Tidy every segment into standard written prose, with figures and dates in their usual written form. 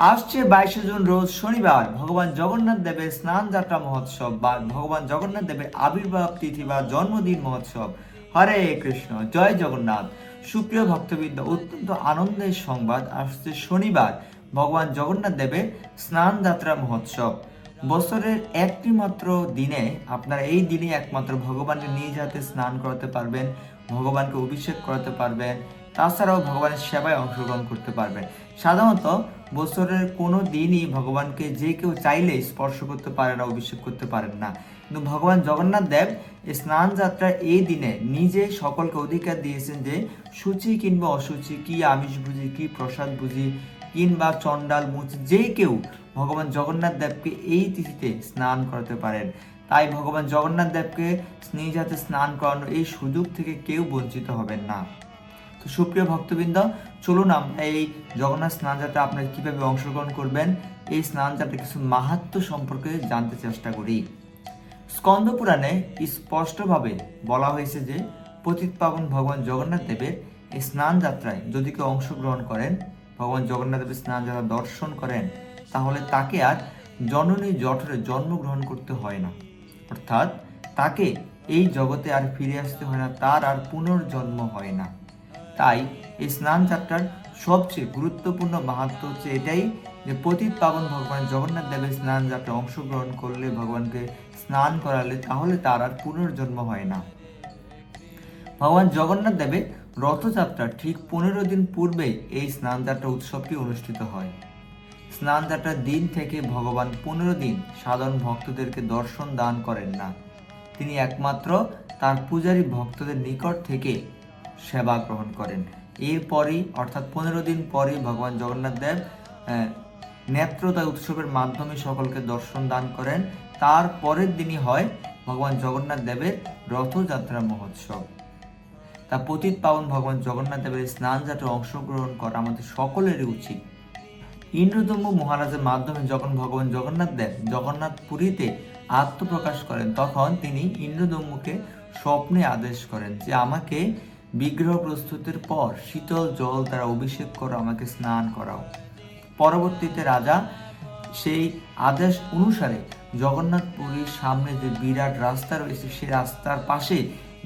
আসছে 22শে জুন রোজ শনিবার ভগবান জগন্নাথ দেবের স্নান যাত্রা মহোৎসব বা ভগবান জগন্নাথ দেবের আবির্ভাব তিথি বা জন্মদিন মহোৎসব। হরে কৃষ্ণ, জয় জগন্নাথ। সুপ্রিয় ভক্তবৃন্দ, অত্যন্ত আনন্দের সংবাদ আসছে শনিবার ভগবান জগন্নাথ দেবের স্নান যাত্রা মহোৎসব। বছরের একটি মাত্র দিনে আপনারা এই দিনে একমাত্র ভগবানকে নিজ হাতে স্নান করাতে পারবেন, ভগবানকে অভিষেক করাতে পারবেন, তাছাড়াও ভগবানের সেবায় অংশগ্রহণ করতে পারবেন। সাধারণত বছরের কোনো দিনই ভগবানকে যে কেউ চাইলে স্পর্শ করতে পারে না, অভিষেক করতে পারেন না, কিন্তু ভগবান জগন্নাথ দেব এই স্নান যাত্রার এই দিনে নিজে সকলকে অধিকার দিয়েছেন যে সূচি কিংবা অসুচি, কি আমিষ বুঝি কি প্রসাদ বুঝি কিংবা চণ্ডাল মুচি যে কেউ ভগবান জগন্নাথ দেবকে এই তিথিতে স্নান করাতে পারেন। তাই ভগবান জগন্নাথ দেবকে নিজ হাতে স্নান করানোর এই সুযোগ থেকে কেউ বঞ্চিত হবেন না। তো সুপ্রিয় ভক্তবৃন্দ, চলুন আমরা এই জগন্নাথ স্নান যাত্রা আপনারা কিভাবে অংশগ্রহণ করবেন, এই স্নান যাত্রার কিছু মাহাত্ম্য সম্পর্কে জানতে চেষ্টা করি। স্কন্দ পুরাণে স্পষ্টভাবে বলা হয়েছে যে পতিত পাবন ভগবান জগন্নাথ দেবের এই স্নান যাত্রায় যদি কেউ অংশগ্রহণ করেন, ভগবান জগন্নাথ দেবের স্নান যাত্রা দর্শন করেন, তাহলে তাকে আর জননী জঠরে জন্মগ্রহণ করতে হয় না, অর্থাৎ তাকে এই জগতে আর ফিরে আসতে হয় না, তার আর পুনর্জন্ম হয় না। তাই এই স্নান যাত্রার সবচেয়ে গুরুত্বপূর্ণ মাহাত্ম্য হচ্ছে এটাই যে পতিত পাবন ভগবান জগন্নাথ দেবের স্নান যাত্রায় অংশগ্রহণ করলে, ভগবানকে স্নান করালে, তাহলে তার আর পুনর্জন্ম হয় না। ভগবান জগন্নাথ দেবের রথযাত্রার ঠিক 15 দিন পূর্বে এই স্নান যাত্রা উৎসবটি অনুষ্ঠিত হয়। স্নান যাত্রার দিন থেকে ভগবান 15 দিন সাধারণ ভক্তদেরকে দর্শন দান করেন না, তিনি একমাত্র তার পূজারী ভক্তদের নিকট থেকে সেবা গ্রহণ করেন। এরপরই অর্থাৎ 15 দিন পরে ভগবান জগন্নাথ দেব নেত্রোদয় উৎসবের মাধ্যমে সকলকে দর্শন দান করেন। তার পরের দিনই হয় ভগবান জগন্নাথ দেবের রথযাত্রা মহোৎসব। তা পতিত পাবন ভগবান জগন্নাথ দেবের স্নান যাত্রায় অংশগ্রহণ করা আমাদের সকলেরই উচিত। ইন্দ্রদম্ভ মহারাজের মাধ্যমে যখন ভগবান জগন্নাথ দেব জগন্নাথ পুরীতে আত্মপ্রকাশ করেন, তখন তিনি ইন্দ্রদম্ভকে স্বপ্নে আদেশ করেন যে আমাকে বিগ্রহ প্রস্তুতের পর শীতল জল দ্বারা অভিষেক করো, আমাকে স্নান করাও। পরবর্তীতে রাজা সেই আদেশ অনুসারে জগন্নাথ পুরীর সামনে যে বিরাট রাস্তা রয়েছে, সেই রাস্তার পাশে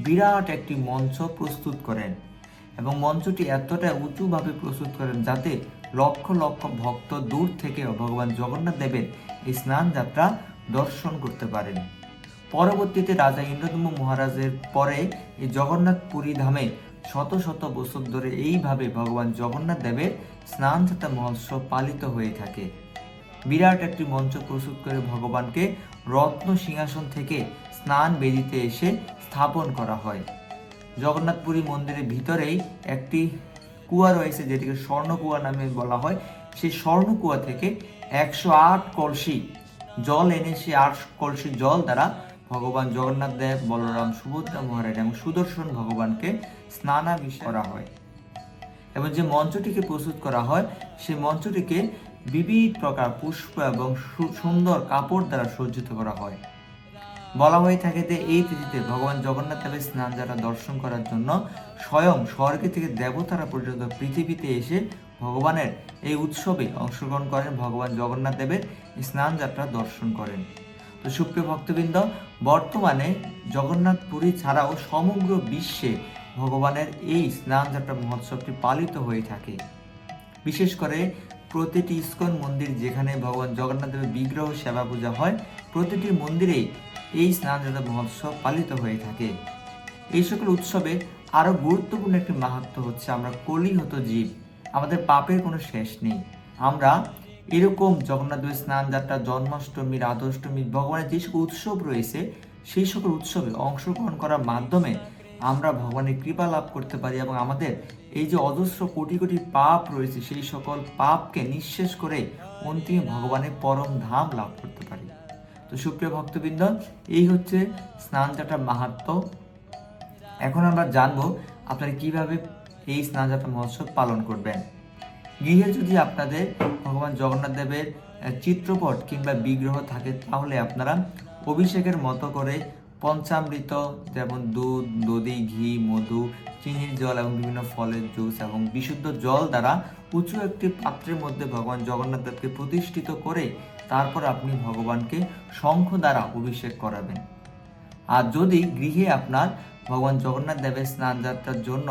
বিরাট একটি মঞ্চ প্রস্তুত করেন এবং মঞ্চটি এতটা উঁচুভাবে প্রস্তুত করেন যাতে লক্ষ লক্ষ ভক্ত দূর থেকে ভগবান জগন্নাথ দেবের এই স্নান যাত্রা দর্শন করতে পারেন। পরবর্তীতে রাজা ইন্দ্রদম্ভ মহারাজের পরে এই জগন্নাথ পুরী ধামে শত শত বছর ধরে এইভাবে ভগবান জগন্নাথ দেবের স্নান যাত্রা মহোৎসব পালিত হয়ে থাকে। বিরাট একটি মঞ্চ প্রস্তুত করে ভগবানকে রত্ন সিংহাসন থেকে স্নান বেদিতে এসে স্থাপন করা হয়। জগন্নাথপুরী মন্দিরের ভিতরেই একটি কুয়া রয়েছে, যেটিকে স্বর্ণকুয়া নামে বলা হয়। সেই স্বর্ণকুয়া থেকে 108 কলসি জল এনে সেই 8 কলসি জল দ্বারা ভগবান জগন্নাথ দেব, বলরাম, সুভদ্রা মহারাজ এবং সুদর্শন ভগবানকে স্নানাভিষেক করা হয়। এবং যে মঞ্চটিকে প্রস্তুত করা হয়, সেই মঞ্চটিকে বিবিধ প্রকার পুষ্প এবং সুন্দর কাপড় দ্বারা সজ্জিত করা হয়। বলা হয়ে থাকে যে এই তিথিতে ভগবান জগন্নাথ দেবের স্নান যাত্রা দর্শন করার জন্য স্বয়ং স্বর্গে থেকে দেবতারা পর্যন্ত পৃথিবীতে এসে ভগবানের এই উৎসবে অংশগ্রহণ করেন, ভগবান জগন্নাথ দেবের স্নান যাত্রা দর্শন করেন। তো সুপ্রিয় ভক্তবৃন্দ, বর্তমানে জগন্নাথ পুরী ছাড়াও সমগ্র বিশ্বে ভগবানের এই স্নান যাত্রা মহোৎসবটি পালিত হয়ে থাকে। বিশেষ করে প্রতিটি ইস্কন মন্দির যেখানে ভগবান জগন্নাথ দেবের বিগ্রহ সেবা পূজা হয়, প্রতিটি মন্দিরেই এই স্নান যাত্রা মহোৎসব পালিত হয়ে থাকে। এই সকল উৎসবে আরো গুরুত্বপূর্ণ একটি মাহাত্ম্য হচ্ছে আমরা কলিহত জীব, আমাদের পাপের কোনো শেষ নেই। আমরা এরকম জগন্নাথ দেবের স্নান যাত্রা, জন্মাষ্টমী, রাধাষ্টমী, ভগবানের যে সকল উৎসব রয়েছে, সেই সকল উৎসবে অংশগ্রহণ করার মাধ্যমে আমরা ভগবানের কৃপা লাভ করতে পারি এবং আমাদের এই যে অজস্র কোটি কোটি পাপ রয়েছে, সেই সকল পাপকে নিঃশেষ করে অন্তিমে ভগবানের পরম ধাম লাভ করতে পারি। তো সুপ্রিয় ভক্তবৃন্দ, এই হচ্ছে স্নান যাত্রার মাহাত্ম্য। এখন আমরা জানবো আপনারা কিভাবে এই স্নান যাত্রা মহোৎসব পালন করবেন। গৃহে যদি আপনাদের ভগবান জগন্নাথ দেবের চিত্রপট কিংবা বিগ্রহ থাকে, তাহলে আপনারা অভিষেকের মতো করে পঞ্চামৃত যেমন দুধ, দধি, ঘি, মধু, চিনির জল এবং বিভিন্ন ফলের জুস এবং বিশুদ্ধ জল দ্বারা উঁচু একটি পাত্রের মধ্যে ভগবান জগন্নাথ দেবকে প্রতিষ্ঠিত করে তারপর আপনি ভগবানকে শঙ্খ দ্বারা অভিষেক করাবেন। আর যদি গৃহে আপনার ভগবান জগন্নাথ দেবের স্নান যাত্রার জন্য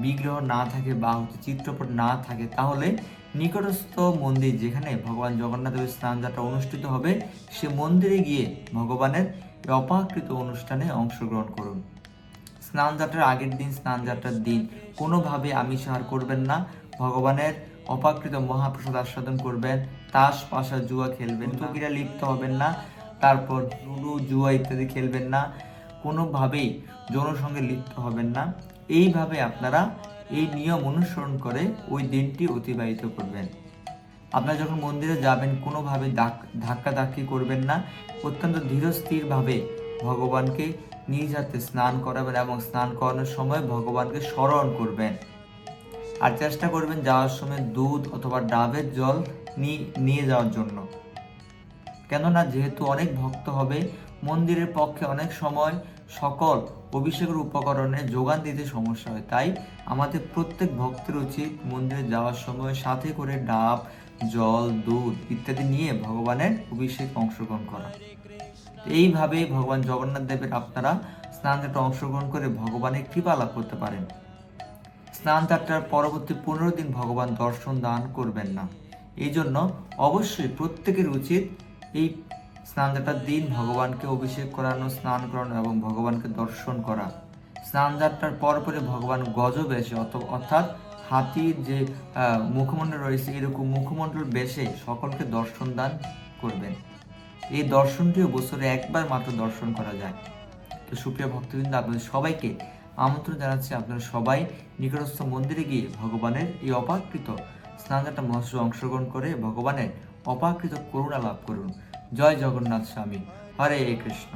বিগ্রহ না থাকে বা চিত্রপট না থাকে, তাহলে নিকটস্থ মন্দির যেখানে ভগবান জগন্নাথ দেবের স্নান যাত্রা অনুষ্ঠিত হবে সে মন্দিরে গিয়ে ভগবানের অপাকৃত অনুষ্ঠানে অংশগ্রহণ করুন। স্নান যাত্রার আগের দিন, স্নান যাত্রার দিন কোনোভাবে আমিষ আহার করবেন না। ভগবানের অপাকৃত মহাপ্রসাদ আস্বাদন করবেন। তাস, পাশা, জুয়া খেলবেন না, ক্রীড়া লিপ্ত হবেন না। তারপর লুডো, জুয়া ইত্যাদি খেলবেন না। কোনোভাবেই যৌন সঙ্গে লিপ্ত হবেন না। এইভাবে আপনারা এই নিয়ম অনুসরণ করে ওই দিনটি অতিবাহিত করবেন। আপনারা যখন মন্দিরে যাবেন কোনোভাবে ধাক্কাধাক্কি করবেন না। অত্যন্ত ধীরস্থিরভাবে ভগবানকে নিজ হাতে স্নান করাবেন এবং স্নান করানোর সময় ভগবানকে স্মরণ করবেন। আর চেষ্টা করবেন যাওয়ার সময় দুধ অথবা ডাবের জল নিয়ে যাওয়ার জন্য। কেননা যেহেতু অনেক ভক্ত হবে, মন্দিরের পক্ষে অনেক সময় সকল অভিষেকের উপকরণে যোগান দিতে সমস্যা হয়। তাই আমাদের প্রত্যেক ভক্তের উচিত মন্দিরে যাওয়ার সময় সাথে করে ডাব, জল, দুধ ইত্যাদি নিয়ে ভগবানের অভিষেক অংশগ্রহণ করা। এইভাবেই ভগবান জগন্নাথ দেবের আপনারা স্নান যাত্রা অংশগ্রহণ করে ভগবানের কৃপা লাভ করতে পারেন। স্নান যাত্রার পরবর্তী 15 দিন ভগবান দর্শন দান করবেন না। এই জন্য অবশ্যই প্রত্যেকের উচিত এই স্নান যাত্রার দিন ভগবানকে অভিষেক করানো, স্নান করানো এবং ভগবানকে দর্শন করা। স্নান যাত্রার পরে ভগবান গজবেশে অর্থাৎ হাতির যে মুখমণ্ডল রয়েছে এরকম মুখমণ্ডল বেশে সকলকে দর্শন দান করবেন। এই দর্শনটিও বছরে একবার মাত্র দর্শন করা যায়। তো সুপ্রিয় ভক্তবৃন্দ, আপনাদের সবাইকে আমন্ত্রণ জানাচ্ছি আপনারা সবাই নিকটস্থ মন্দিরে গিয়ে ভগবানের এই অপাকৃত স্নানযাত্রা মহোৎসবে অংশগ্রহণ করে ভগবানের অপাকৃত করুণা লাভ করুন। জয় জগন্নাথ স্বামী, হরে কৃষ্ণ।